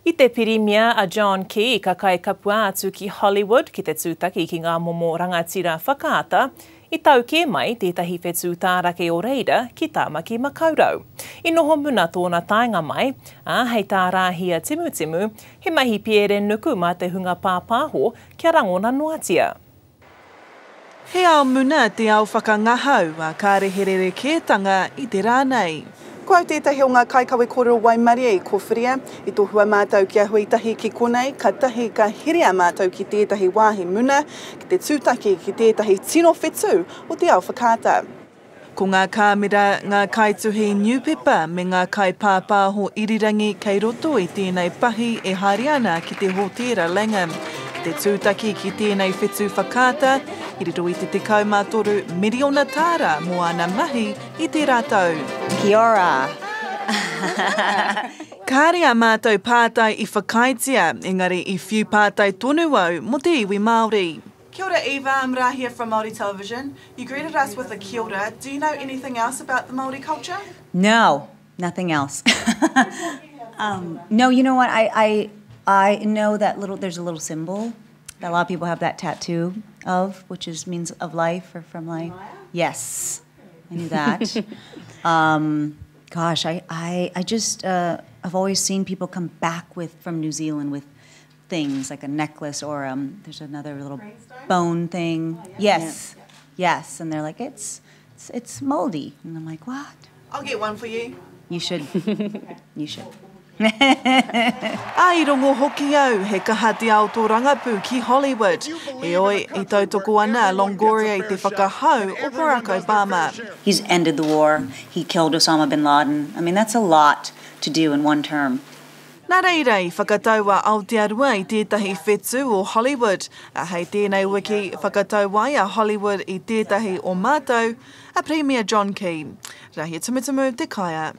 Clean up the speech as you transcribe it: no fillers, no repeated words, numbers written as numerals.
I te pirimia a John Key ka kai kapua atu ki Hollywood ki te tūtaki ki ngā momo rangatira whakaata, I tau ke mai tētahi whetu tārake o reira ki tāmaki makaurau. I noho muna tōna tainga mai, hei tā Rahia Timutimu, he mahi piere nuku mā te hunga pāpāho kia rangona noatia. He ao muna te ao whakangahau a kāreherere kētanga I te rānei. Ko au tētahi o ngā kaikawe korero Waimarie I kōwhiria, I tohua mātou kia huitahi ki konei, ka tahi ka hiria mātou ki tētahi wāhi muna, ki te tūtaki ki tētahi tino whetu o te ao whakaata. Ko ngā kāmera, ngā kaituhi newspaper me ngā kai pāpāho irirangi kei roto I tēnei pahi e haere ana ki te hōtera langa. Te tūtaki ki tēnei whetu whakaata, I riro I te tekau mātoru miriona tāra mo ana mahi I te rātau. Kia ora. Kāre a mātou patai I whakaitia, engari I whiu patai tonu au mo te iwi Māori. Kia ora Eva, I'm Rahia from Māori Television. You greeted us with a kia ora. Do you know anything else about the Māori culture? No, nothing else. No, you know what? I know that there's a little symbol that a lot of people have that tattoo of, which means of life or from life. Yes, I knew that. Gosh, I just I've always seen people come back from New Zealand with things like a necklace or there's another little bone thing. Yes, yes, and they're like it's moldy, and I'm like, what? I'll get one for you. You should. You should. Ai rongo hoki au, he kahati ao tō rangapu ki Hollywood. He oi, I tautoko ana Longoria I te whakahau o Barack Obama. He's ended the war. He killed Osama bin Laden. I mean, that's a lot to do in one term. Nā reirei, whakataua Aotearoa I tētahi whetu o Hollywood. A hei tēnei wiki whakataua a Hollywood I tētahi o mātou, a Premier John Key. Rahia Timutimu, Te Kaea.